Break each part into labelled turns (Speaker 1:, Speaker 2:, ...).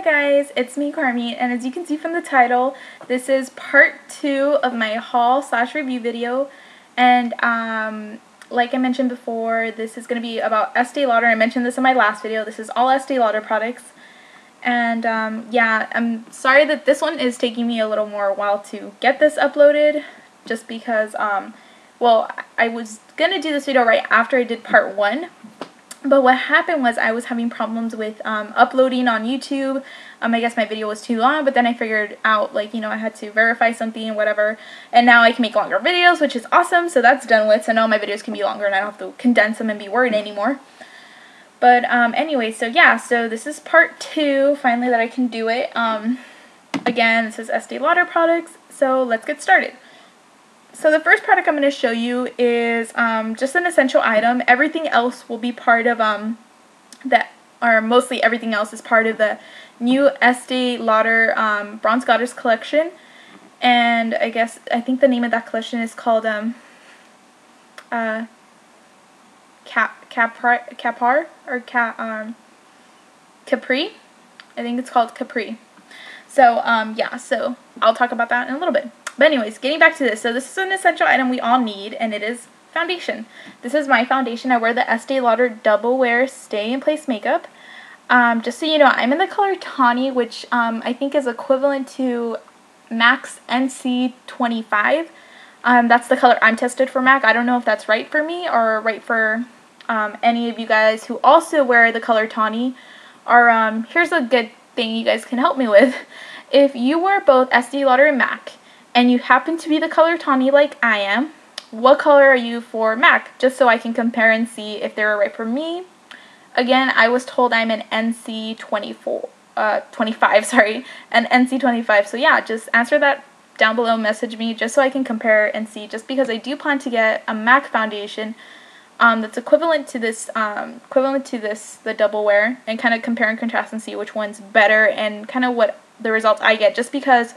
Speaker 1: guys, it's me Carmi, and as you can see from the title, this is part 2 of my haul / review video. And like I mentioned before, this is going to be about Estee Lauder. I mentioned this in my last video. This is all Estee Lauder products. And yeah, I'm sorry that this one is taking me a little more while to get this uploaded, just because well, I was going to do this video right after I did part 1. But what happened was I was having problems with uploading on YouTube. I guess my video was too long, but then I figured out, like, you know, I had to verify something and whatever. And now I can make longer videos, which is awesome. So that's done with. So now my videos can be longer and I don't have to condense them and be worried anymore. But anyway, so yeah, so this is part 2, finally, that I can do it. Again, this is Estee Lauder products. So let's get started. So the first product I'm going to show you is just an essential item. Everything else will be part of mostly everything else is part of the new Estee Lauder Bronze Goddess collection. And I think the name of that collection is called Capri. I think it's called Capri. So yeah, so I'll talk about that in a little bit. But anyways, getting back to this, so this is an essential item we all need, and it is foundation. This is my foundation. I wear the Estee Lauder Double Wear Stay in Place Makeup. Just so you know, I'm in the color Tawny, which I think is equivalent to MAC's NC25. That's the color I'm tested for MAC. I don't know if that's right for me or right for any of you guys who also wear the color Tawny. Or here's a good thing you guys can help me with. If you wear both Estee Lauder and MAC, and you happen to be the color Tawny like I am, what color are you for MAC? Just so I can compare and see if they're right for me. Again, I was told I'm an NC25, sorry, an NC25. So yeah, just answer that down below, message me, just so I can compare and see. Just because I do plan to get a MAC foundation that's equivalent to this, the Double Wear, and kind of compare and contrast and see which one's better and kind of what the results I get. Just because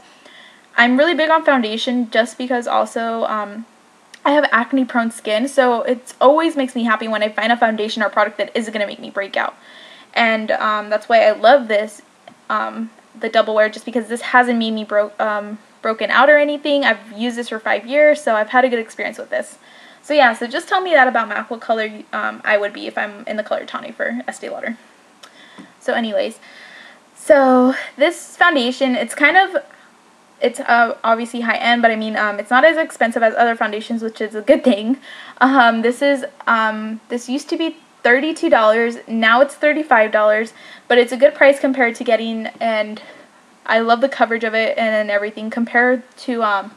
Speaker 1: I'm really big on foundation, just because also I have acne prone skin, so it always makes me happy when I find a foundation or product that isn't going to make me break out. And that's why I love this, the Double Wear, just because this hasn't made me broken out or anything. I've used this for 5 years, so I've had a good experience with this. So yeah, so just tell me that about MAC, what color I would be if I'm in the color Tawny for Estee Lauder. So anyways, so this foundation, it's obviously high-end, but I mean, it's not as expensive as other foundations, which is a good thing. This used to be $32, now it's $35, but it's a good price compared to getting, and I love the coverage of it and everything, compared to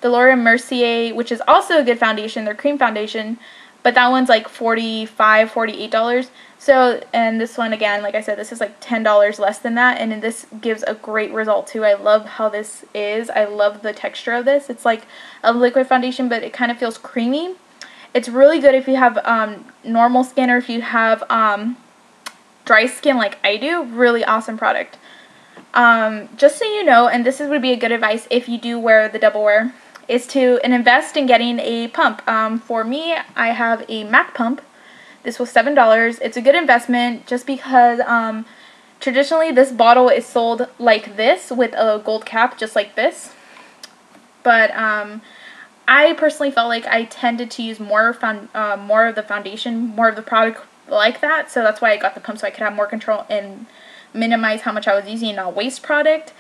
Speaker 1: the Laura Mercier, which is also a good foundation, their cream foundation, but that one's like $45, $48. So, and this one, again, like I said, this is like $10 less than that, and this gives a great result too. I love how this is. I love the texture of this. It's like a liquid foundation, but it kind of feels creamy. It's really good if you have normal skin, or if you have dry skin like I do. Really awesome product. Just so you know, and this would be a good advice if you do wear the Double Wear, is to invest in getting a pump. For me, I have a MAC pump. This was $7. It's a good investment just because traditionally this bottle is sold like this with a gold cap, just like this. But I personally felt like I tended to use more of the foundation, more of the product like that. So that's why I got the pump, so I could have more control and minimize how much I was using and not waste product.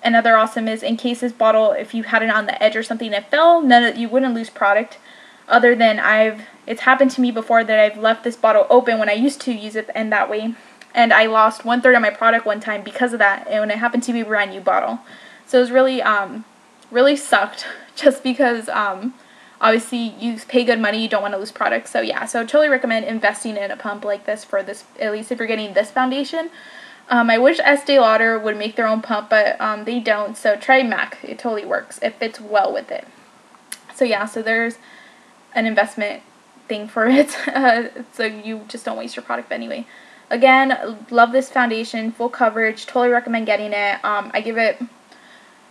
Speaker 1: Another awesome is, in case this bottle, if you had it on the edge or something and it fell, you wouldn't lose product. Other than it's happened to me before that I've left this bottle open when I used to use it in that way, and I lost 1/3 of my product one time because of that, and when it happened to be a brand new bottle. So it was really, really sucked, just because obviously you pay good money, you don't want to lose product. So yeah, so I totally recommend investing in a pump like this for this, at least if you're getting this foundation. I wish Estee Lauder would make their own pump, but they don't, so try MAC. It totally works. It fits well with it. So yeah, so there's an investment thing for it, so you just don't waste your product. But anyway, again, love this foundation, full coverage, totally recommend getting it. I give it,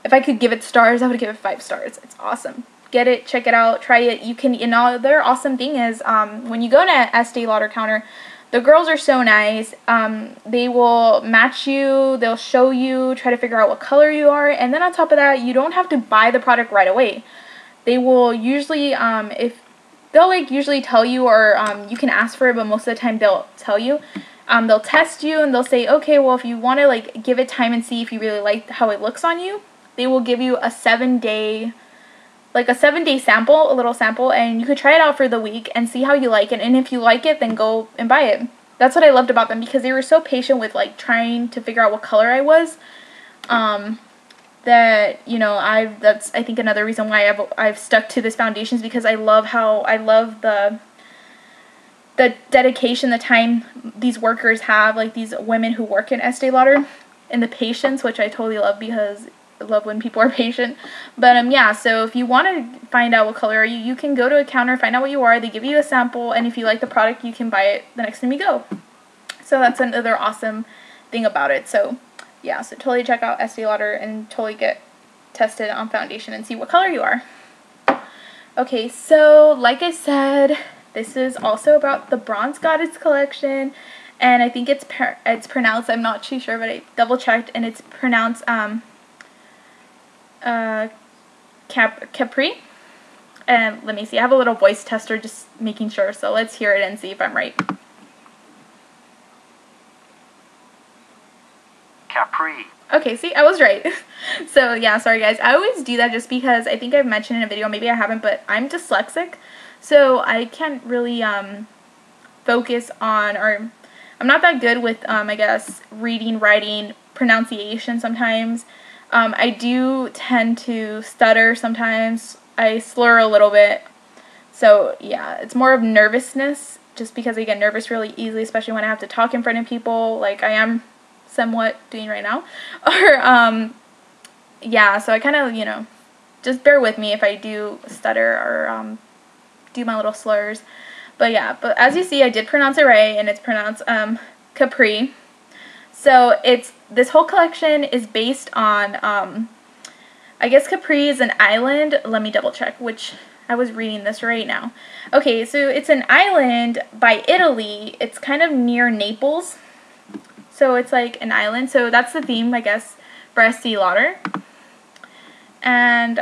Speaker 1: if I could give it stars, I would give it 5 stars. It's awesome. Get it, check it out, try it. You can, another awesome thing is when you go to Estee Lauder counter, The girls are so nice. They will match you, they'll show you, try to figure out what color you are, and then on top of that, you don't have to buy the product right away. They will usually, if they'll like usually tell you, or you can ask for it, but most of the time they'll tell you. They'll test you and they'll say, okay, well, if you want to like give it time and see if you really like how it looks on you, they will give you a 7-day sample, a little sample, and you could try it out for the week and see how you like it, and if you like it, then go and buy it. That's what I loved about them, because they were so patient with like trying to figure out what color I was. That, you know, that's I think another reason why I've stuck to this foundations, because I love the dedication, the time these workers have, like these women who work in Estee Lauder, and the patience, which I totally love, because I love when people are patient. But yeah, so if you want to find out what color are you, you can go to a counter, find out what you are, they give you a sample, and if you like the product, you can buy it the next time you go. So that's another awesome thing about it. So yeah, so totally check out Estee Lauder and totally get tested on foundation and see what color you are. Okay, so like I said, this is also about the Bronze Goddess collection, and I think it's pronounced, I'm not too sure, but I double checked, and it's pronounced Capri. And let me see, I have a little voice tester just making sure, so let's hear it and see if I'm right.
Speaker 2: Capri.
Speaker 1: Okay, see, I was right. So yeah, sorry guys, I always do that just because I think I've mentioned in a video, maybe I haven't, but I'm dyslexic, so I can't really focus on, or I'm not that good with I guess reading, writing, pronunciation sometimes. I do tend to stutter sometimes. I slur a little bit. So yeah, it's more of nervousness, just because I get nervous really easily, especially when I have to talk in front of people, like I am somewhat doing right now. Or yeah, so I kind of, you know, just bear with me if I do stutter or do my little slurs. But yeah, but as you see, I did pronounce it right, and it's pronounced Capri. So this whole collection is based on, I guess Capri is an island. Let me double check, which I was reading this right now. Okay, so it's an island by Italy. It's kind of near Naples. So it's like an island. So that's the theme, I guess, for Estee Lauder. And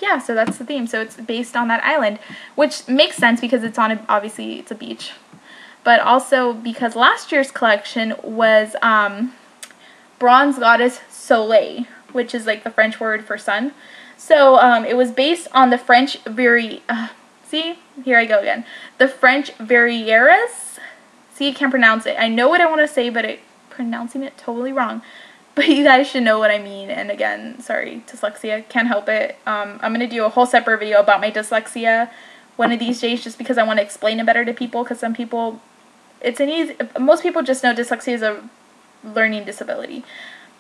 Speaker 1: yeah, so that's the theme. So it's based on that island, which makes sense because it's on obviously it's a beach. But also because last year's collection was Bronze Goddess Soleil, which is like the French word for sun. So it was based on the French see, here I go again. The French Verrieres. See, I can't pronounce it. I know what I want to say, but I'm pronouncing it totally wrong. But you guys should know what I mean. And again, sorry, dyslexia, can't help it. I'm going to do a whole separate video about my dyslexia one of these days, just because I want to explain it better to people, because some people, most people just know dyslexia is a learning disability.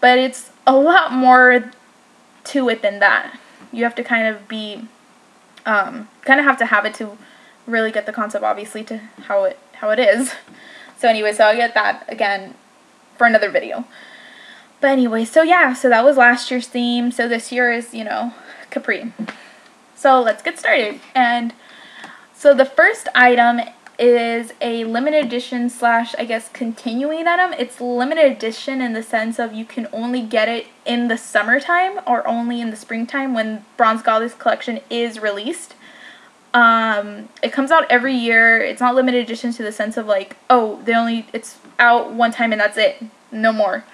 Speaker 1: But it's a lot more to it than that. You have to kind of be, have to have it to really get the concept, obviously, to how it is. So anyway, so I'll get that again for another video. But anyway, so yeah, so that was last year's theme. So this year is, you know, Capri. So let's get started. And so the first item is a limited edition / I guess continuing item. It's limited edition in the sense of you can only get it in the summertime or only in the springtime when Bronze Goddess collection is released. It comes out every year. It's not limited edition to the sense of like, oh, it's out one time and that's it. No more.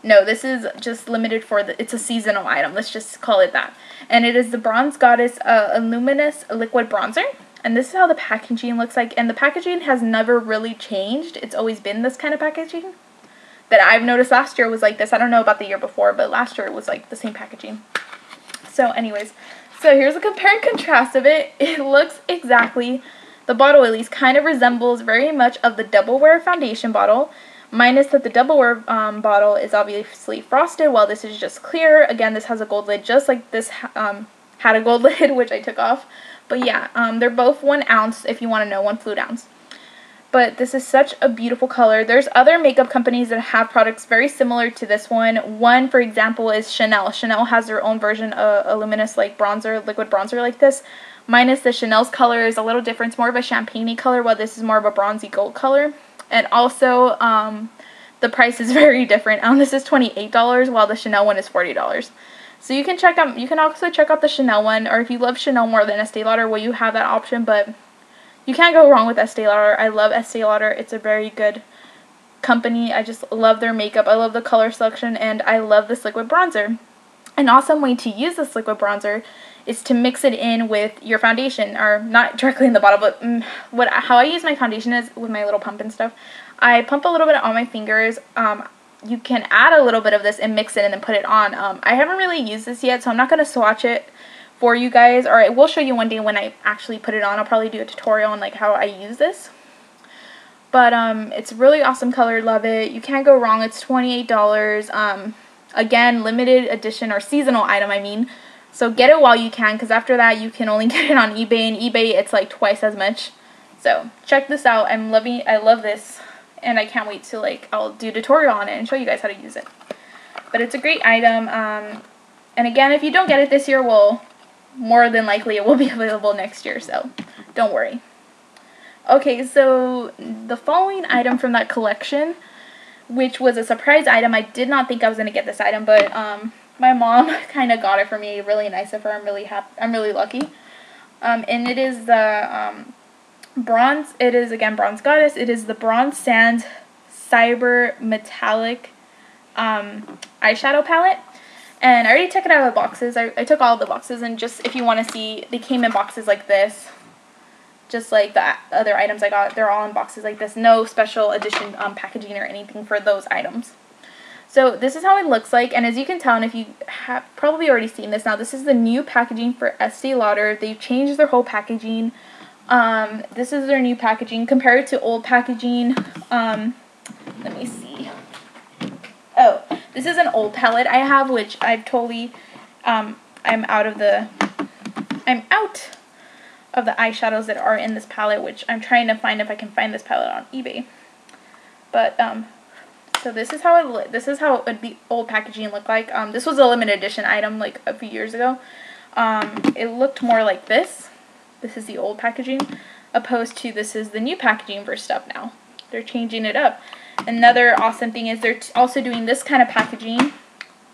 Speaker 1: No, this is just limited it's a seasonal item. Let's just call it that. And it is the Bronze Goddess Luminous Liquid Bronzer. And this is how the packaging looks like. And the packaging has never really changed. It's always been this kind of packaging. That I've noticed last year was like this. I don't know about the year before, but last year it was like the same packaging. So anyways, so here's a compare and contrast of it. It looks exactly, the bottle at least, kind of resembles very much of the Double Wear foundation bottle, minus that the Double Wear bottle is obviously frosted, while this is just clear. Again, this has a gold lid, just like this had a gold lid, which I took off. But yeah, they're both 1 ounce, if you want to know, 1 fluid ounce. But this is such a beautiful color. There's other makeup companies that have products very similar to this one. One, for example, is Chanel. Chanel has their own version of a luminous like bronzer, liquid bronzer like this. minus the Chanel's color is a little different. It's more of a champagne-y color, while this is more of a bronzy gold color. And also, the price is very different. This is $28, while the Chanel one is $40. So you can also check out the Chanel one, or if you love Chanel more than Estee Lauder, well, you have that option, but you can't go wrong with Estee Lauder. I love Estee Lauder. It's a very good company. I just love their makeup. I love the color selection, and I love this liquid bronzer. An awesome way to use this liquid bronzer is to mix it in with your foundation, or not directly in the bottle, but how I use my foundation is with my little pump and stuff. I pump a little bit on my fingers. You can add a little bit of this and mix it and then put it on. I haven't really used this yet, so I'm not going to swatch it for you guys, or I will show you one day when I actually put it on. I'll probably do a tutorial on like how I use this. But it's really awesome color, love it. You can't go wrong. It's $28. Again, limited edition or seasonal item, I mean. So get it while you can, because after that you can only get it on eBay, and eBay it's like twice as much. So check this out. I love this, and I can't wait to I'll do a tutorial on it and show you guys how to use it. But it's a great item. And again, if you don't get it this year, well, more than likely it will be available next year, so don't worry. Okay, so the following item from that collection, which was a surprise item. I did not think I was going to get this item, but my mom kind of got it for me. Really nice of her. I'm really happy. I'm really lucky. And it is the bronze. It is, again, Bronze Goddess. It is the Bronze Sands Cyber Metallic eyeshadow palette. And I already took it out of the boxes. I took all of the boxes, and just if you want to see, they came in boxes like this. Just like the other items I got, they're all in boxes like this. No special edition packaging or anything for those items. So this is how it looks like, and as you can tell, and if you have probably already seen this now, this is the new packaging for Estee Lauder. They've changed their whole packaging. This is their new packaging compared to old packaging. Let me see. Oh, this is an old palette I have, which I've totally, I'm out of the eyeshadows that are in this palette, which I'm trying to find if I can find this palette on eBay. But so this is how the old packaging looked like. This was a limited edition item like a few years ago. It looked more like this. This is the old packaging, opposed to this is the new packaging for stuff now. They're changing it up. Another awesome thing is they're also doing this kind of packaging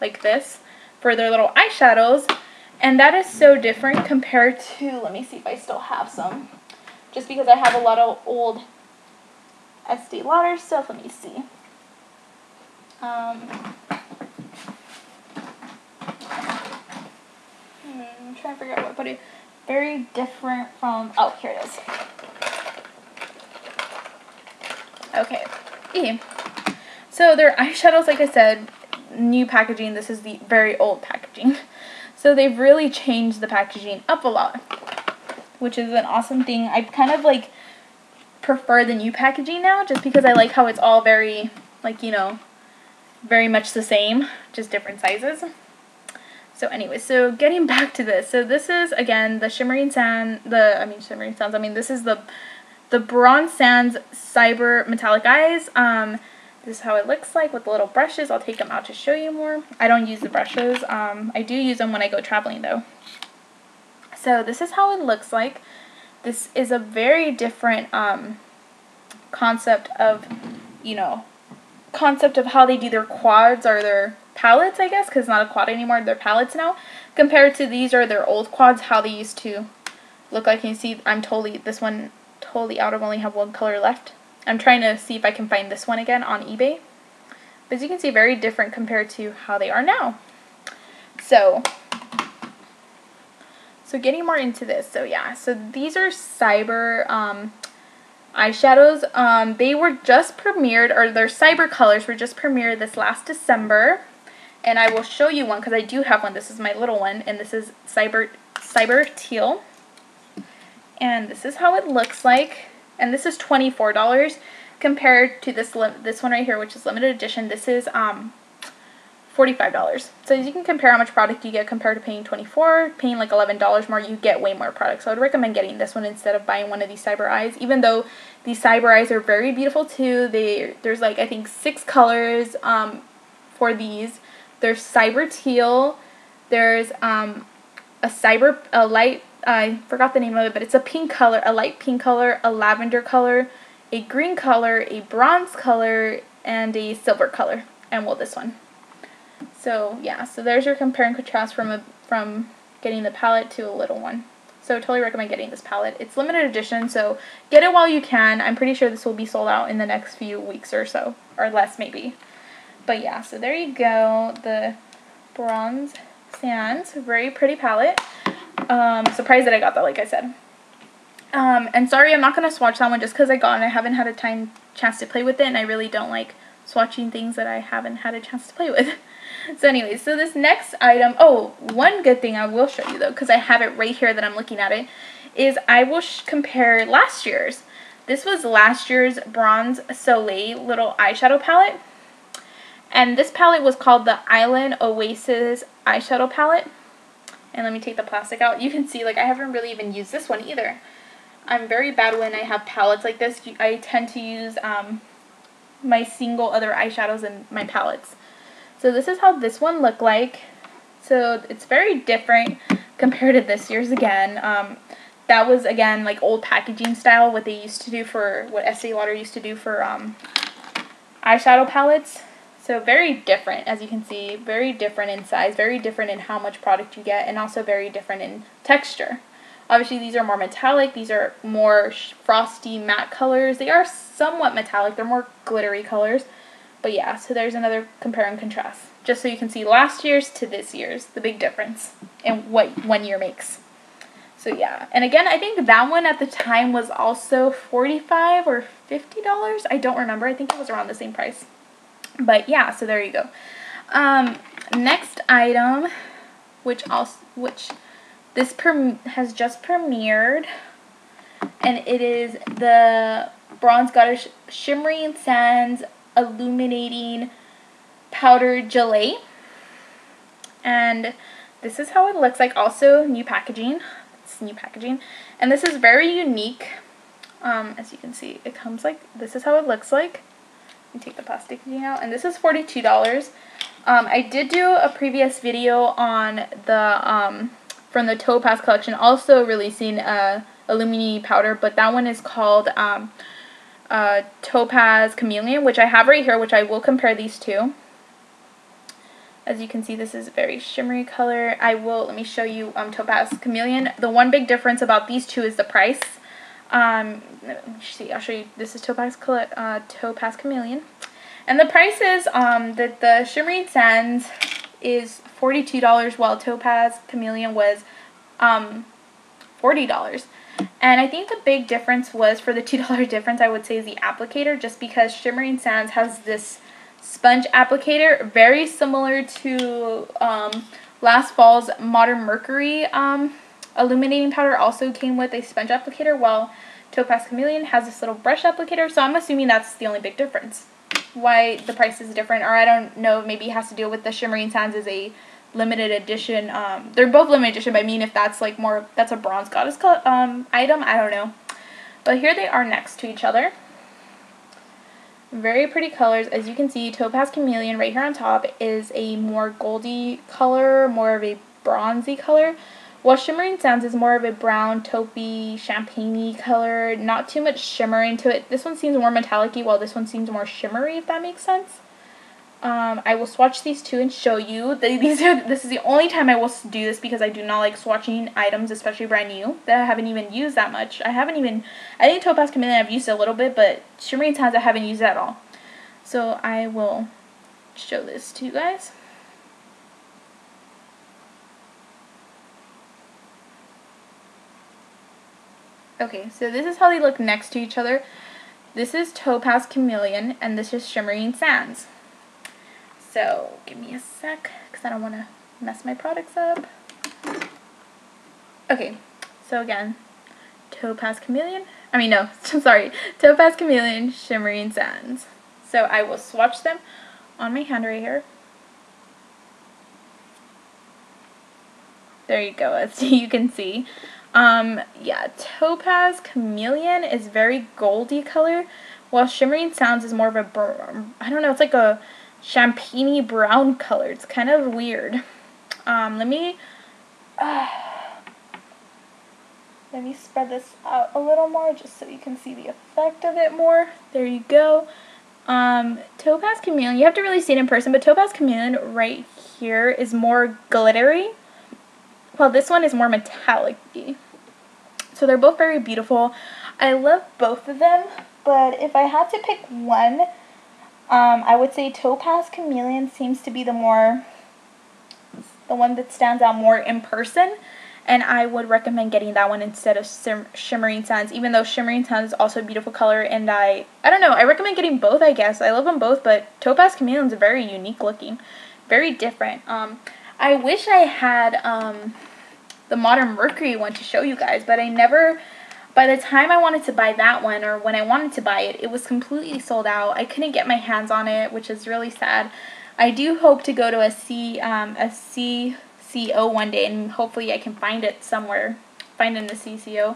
Speaker 1: like this for their little eyeshadows. And that is so different compared to, let me see if I still have some, just because I have a lot of old Estee Lauder stuff. Let me see. I'm trying to figure out what to put it. Very different from, oh, here it is. Okay. So their eyeshadows, like I said, new packaging. This is the very old packaging. So they've really changed the packaging up a lot, which is an awesome thing. I kind of prefer the new packaging now, just because I like how it's all very, very much the same, just different sizes. So anyway, so getting back to this. So this is, again, the Shimmering Sands, this is the Bronze Sands Cyber Metallic Eyes. This is how it looks like with the little brushes. I'll take them out to show you more. I don't use the brushes. I do use them when I go traveling though. So this is how it looks like. This is a very different concept of how they do their quads or their palettes, I guess, because it's not a quad anymore. They're palettes now. Compared to these are their old quads, how they used to look like. You see, this one totally out. I only have one color left. I'm trying to see if I can find this one again on eBay. But as you can see, very different compared to how they are now. So getting more into this. So yeah, so these are Cyber eyeshadows. They were just premiered, or their Cyber colors were just premiered this last December. And I will show you one because I do have one. This is my little one, and this is Cyber Teal. And this is how it looks like. And this is $24 compared to this one right here, which is limited edition. This is $45. So as you can compare how much product you get compared to paying $24, paying like $11 more, you get way more product. So I would recommend getting this one instead of buying one of these Cyber Eyes, even though these Cyber Eyes are very beautiful too. There's like, I think 6 colors for these. There's Cyber Teal, there's a light I forgot the name of it, but it's a pink color, a light pink color, a lavender color, a green color, a bronze color, and a silver color. And well, this one. So yeah, so there's your compare and contrast from getting the palette to a little one. So totally recommend getting this palette. It's limited edition, so get it while you can. I'm pretty sure this will be sold out in the next few weeks or so, or less maybe. But yeah, so there you go, the Bronze Sands, very pretty palette. Surprised that I got that, like I said. And sorry, I'm not going to swatch that one just because I got it. I haven't had a chance to play with it, and I really don't like swatching things that I haven't had a chance to play with. So anyways, so this next item, oh, one good thing I will show you though, because I have it right here that I'm looking at it, is I will compare last year's. This was last year's Bronze Soleil little eyeshadow palette. And this palette was called the Island Oasis eyeshadow palette. And let me take the plastic out. You can see, like, I haven't really even used this one either. I'm very bad when I have palettes like this. I tend to use my single other eyeshadows in my palettes. So this is how this one looked like. So it's very different compared to this year's again. That was, again, like old packaging style, what they used to do for, what Estee Lauder used to do for eyeshadow palettes. So very different, as you can see, very different in size, very different in how much product you get, and also very different in texture. Obviously, these are more metallic. These are more frosty matte colors. They are somewhat metallic. They're more glittery colors. But yeah, so there's another compare and contrast. Just so you can see last year's to this year's, the big difference in what one year makes. So yeah, and again, I think that one at the time was also $45 or $50. I don't remember. I think it was around the same price. But yeah, so there you go. Next item, which this has just premiered, and it is the Bronze Goddess Shimmering Sands Illuminating Powder Gelée. And this is how it looks like. Also new packaging. It's new packaging. And this is very unique. As you can see, it comes like, this is how it looks like. You take the plastic thing out, and this is $42. I did do a previous video on the from the Topaz collection, also releasing a illuminating powder, but that one is called Topaz Chameleon, which I have right here, which I will compare these two. As you can see, this is a very shimmery color. Let me show you Topaz Chameleon. The one big difference about these two is the price. Let me see, I'll show you. This is Topaz Chameleon. And the price is that the Shimmering Sands is $42, while Topaz Chameleon was $40. And I think the big difference was, for the $2 difference, I would say, is the applicator, just because Shimmering Sands has this sponge applicator, very similar to last fall's Modern Mercury illuminating powder also came with a sponge applicator, while Topaz Chameleon has this little brush applicator. So I'm assuming that's the only big difference, why the price is different. Or I don't know, maybe it has to do with the Shimmering Sands is a limited edition. They're both limited edition, but I mean, if that's like more, that's a Bronze Goddess item, I don't know. But here they are next to each other. Very pretty colors. As you can see, Topaz Chameleon right here on top is a more goldy color, more of a bronzy color, while Shimmering Sands is more of a brown, taupey, champagne-y color. Not too much shimmer into it. This one seems more metallic-y, while this one seems more shimmery, if that makes sense. I will swatch these two and show you. This is the only time I will do this, because I do not like swatching items, especially brand new, that I haven't even used that much. I think Topaz Chameleon I've used a little bit, but Shimmering Sands I haven't used at all. So I will show this to you guys. Okay, so this is how they look next to each other. This is Topaz Chameleon, and this is Shimmering Sands. So, give me a sec, because I don't want to mess my products up. Okay, so again, Topaz Chameleon, Topaz Chameleon, Shimmering Sands. So I will swatch them on my hand right here. There you go, as you can see. Yeah, Topaz Chameleon is very goldy color, while Shimmering Sands is more of a, I don't know, it's like a champagne-y brown color. It's kind of weird. Let me Let me spread this out a little more just so you can see the effect of it more. There you go. Topaz Chameleon, you have to really see it in person, but Topaz Chameleon right here is more glittery, while this one is more metallic-y. So they're both very beautiful. I love both of them, but if I had to pick one, I would say Topaz Chameleon seems to be the one that stands out more in person. And I would recommend getting that one instead of Shimmering Sands, even though Shimmering Sands is also a beautiful color, and I don't know, I recommend getting both, I guess. I love them both, but Topaz Chameleon is very unique looking, very different. I wish I had the Modern Mercury one to show you guys, but I never, by the time I wanted to buy that one, or when I wanted to buy it, it was completely sold out. I couldn't get my hands on it, which is really sad. I do hope to go to a CCO one day, and hopefully I can find it somewhere, find it in the CCO.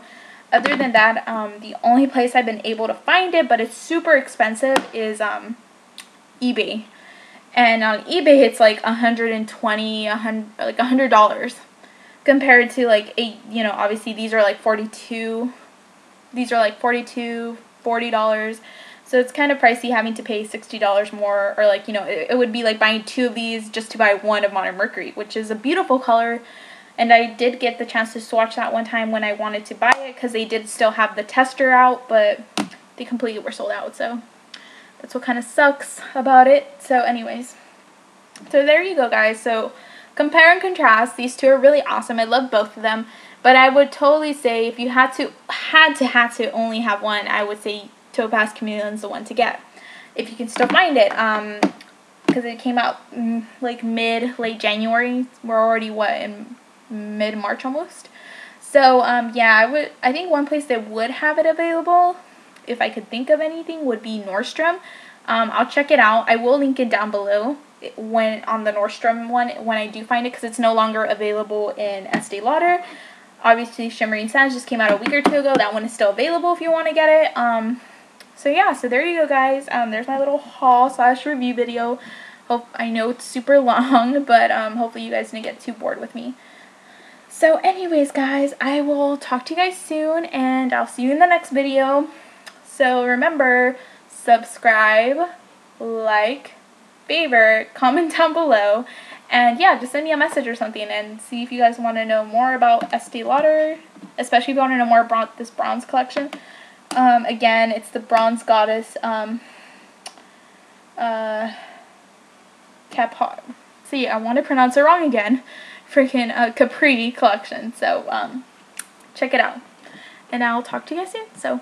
Speaker 1: Other than that, the only place I've been able to find it, but it's super expensive, is eBay. And on eBay it's like $100, compared to like obviously these are like $42, $40. So it's kind of pricey having to pay $60 more, or like, it would be like buying 2 of these just to buy one of Modern Mercury, which is a beautiful color. And I did get the chance to swatch that one time when I wanted to buy it, because they did still have the tester out, but they completely were sold out. So that's what kind of sucks about it. So anyways, so there you go, guys. So compare and contrast. These two are really awesome. I love both of them. But I would totally say if you had to only have one, I would say Topaz Chameleon is the one to get, if you can still find it, because it came out like late January. We're already in mid-March almost. So yeah, I think one place that would have it available, if I could think of anything, would be Nordstrom. I'll check it out. I will link it down below on the Nordstrom one when I do find it, because it's no longer available in Estee Lauder. Obviously Shimmering Sands just came out a week or 2 ago. That one is still available if you want to get it. So yeah, so there you go, guys. There's my little haul / review video. I know it's super long, but hopefully you guys didn't get too bored with me. So anyways, guys, I will talk to you guys soon, and I'll see you in the next video. So remember, subscribe, like, favorite, comment down below, and yeah, just send me a message or something, and see if you guys want to know more about Estee Lauder, especially if you want to know more about this bronze collection. Again, it's the Bronze Goddess Capri. See, I want to pronounce it wrong again. Freaking Capri collection. So check it out, and I'll talk to you guys soon. So